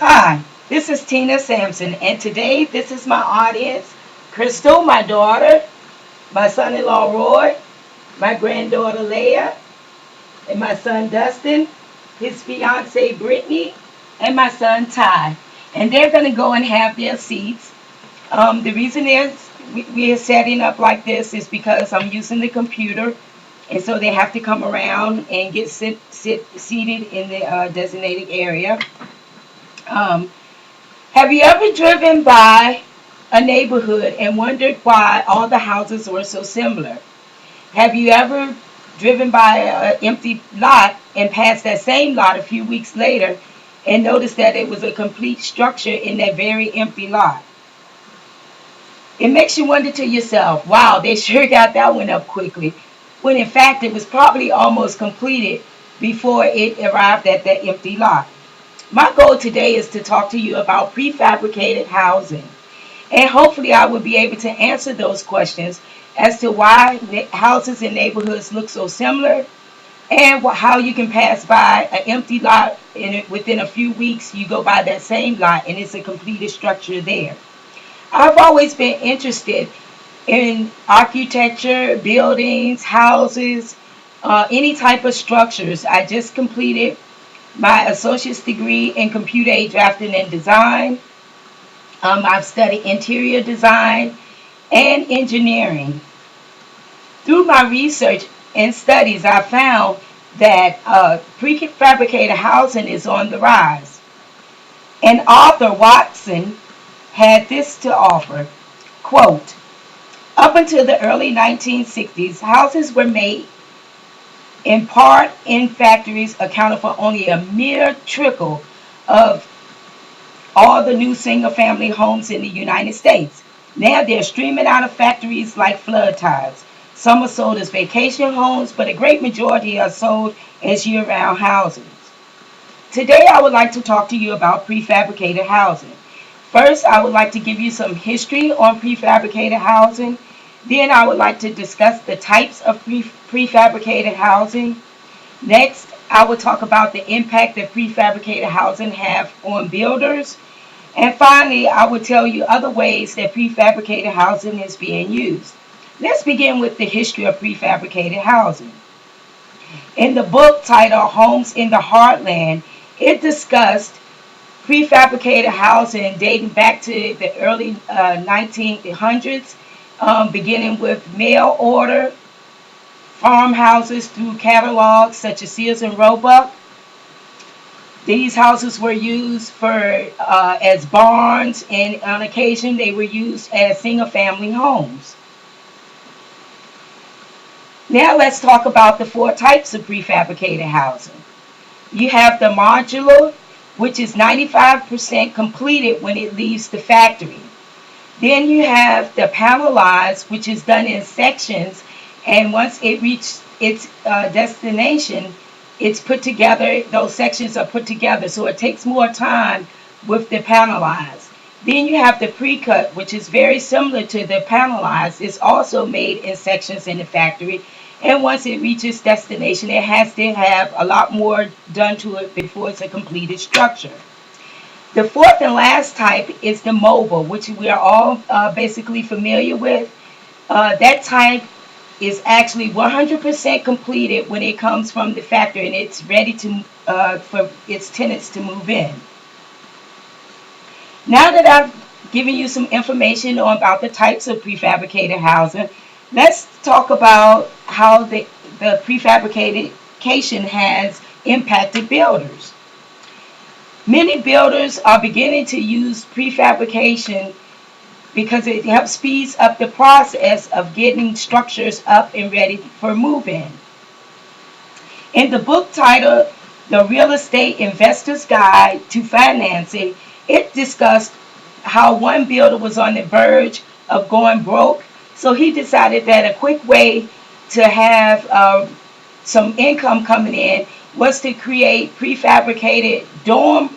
Hi, this is Tina Sampson, and today this is my audience: Crystal, my daughter, my son-in-law Roy, my granddaughter Leah, and my son Dustin, his fiancee Brittany, and my son Ty. And they're going to go and have their seats. The reason is we are setting up like this is because I'm using the computer, and so they have to come around and get seated in the designated area. Um, Have you ever driven by a neighborhood and wondered why all the houses were so similar? Have you ever driven by an empty lot and passed that same lot a few weeks later and noticed that it was a complete structure in that very empty lot? It makes you wonder to yourself, wow, they sure got that one up quickly, when in fact it was probably almost completed before it arrived at that empty lot. My goal today is to talk to you about prefabricated housing. And hopefully I will be able to answer those questions as to why houses and neighborhoods look so similar, and how you can pass by an empty lot and within a few weeks you go by that same lot and it's a completed structure there. I've always been interested in architecture, buildings, houses, any type of structures. I just completed my associate's degree in computer aided drafting and design. I've studied interior design and engineering. Through my research and studies, I found that prefabricated housing is on the rise. And Arthur Watson had this to offer, quote, "Up until the early 1960s, houses were made in part in factories, accounted for only a mere trickle of all the new single-family homes in the United States. Now they're streaming out of factories like flood tides. Some are sold as vacation homes, but a great majority are sold as year-round housing." Today I would like to talk to you about prefabricated housing. First, I would like to give you some history on prefabricated housing. Then I would like to discuss the types of prefabricated housing. Next, I will talk about the impact that prefabricated housing have on builders. And finally, I will tell you other ways that prefabricated housing is being used. Let's begin with the history of prefabricated housing. In the book titled Homes in the Heartland, it discussed prefabricated housing dating back to the early 1900s, beginning with mail order farmhouses through catalogs such as Sears and Roebuck. These houses were used for as barns, and on occasion they were used as single-family homes. Now let's talk about the four types of prefabricated housing. You have the modular, which is 95% completed when it leaves the factory. Then you have the panelized, which is done in sections, and once it reaches its destination, it's put together, those sections are put together, so it takes more time with the panelized. Then you have the pre-cut, which is very similar to the panelized. It's also made in sections in the factory, and once it reaches destination, it has to have a lot more done to it before it's a completed structure. The fourth and last type is the mobile, which we are all basically familiar with. That type is actually 100% completed when it comes from the factory, and it's ready to for its tenants to move in. Now that I've given you some information about the types of prefabricated housing, let's talk about how the prefabrication has impacted builders. Many builders are beginning to use prefabrication because it helps speeds up the process of getting structures up and ready for move-in. In the book titled The Real Estate Investor's Guide to Financing, it discussed how one builder was on the verge of going broke, so he decided that a quick way to have some income coming in was to create prefabricated dorm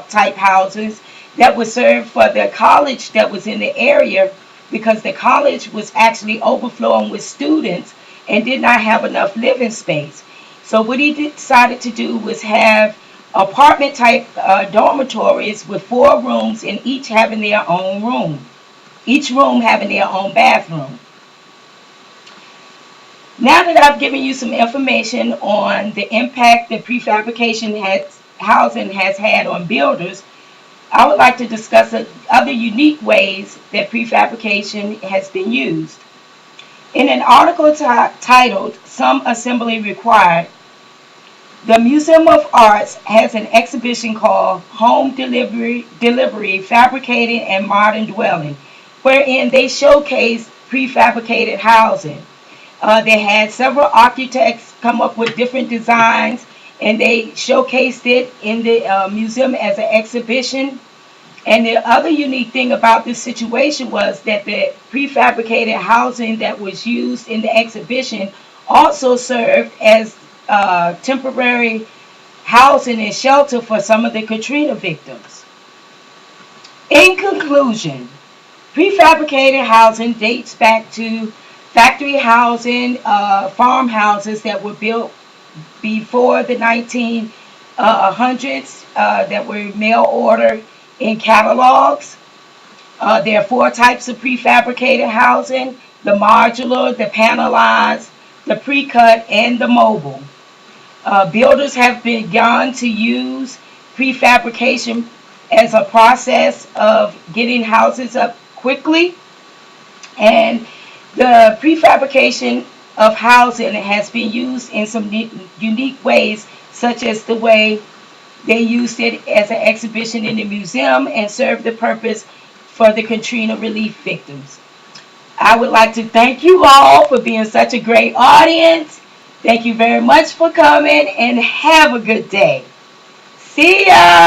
type houses that would serve for the college that was in the area, because the college was actually overflowing with students and did not have enough living space. So what he decided to do was have apartment type dormitories with 4 rooms and each having their own room. Each room having their own bathroom. Now that I've given you some information on the impact that housing has had on builders, I would like to discuss other unique ways that prefabrication has been used. In an article titled "Some Assembly Required," the Museum of Arts has an exhibition called Home Delivery Fabricated and Modern Dwelling, wherein they showcase prefabricated housing. They had several architects come up with different designs, and they showcased it in the museum as an exhibition. And the other unique thing about this situation was that the prefabricated housing that was used in the exhibition also served as temporary housing and shelter for some of the Katrina victims. In conclusion, prefabricated housing dates back to factory housing, farmhouses that were built before the 1900s that were mail order in catalogs. There are 4 types of prefabricated housing: the modular, the panelized, the pre-cut, and the mobile. Builders have begun to use prefabrication as a process of getting houses up quickly, and the prefabrication of housing has been used in some unique ways, such as the way they used it as an exhibition in the museum and served the purpose for the Katrina relief victims. I would like to thank you all for being such a great audience. Thank you very much for coming, and have a good day. See ya!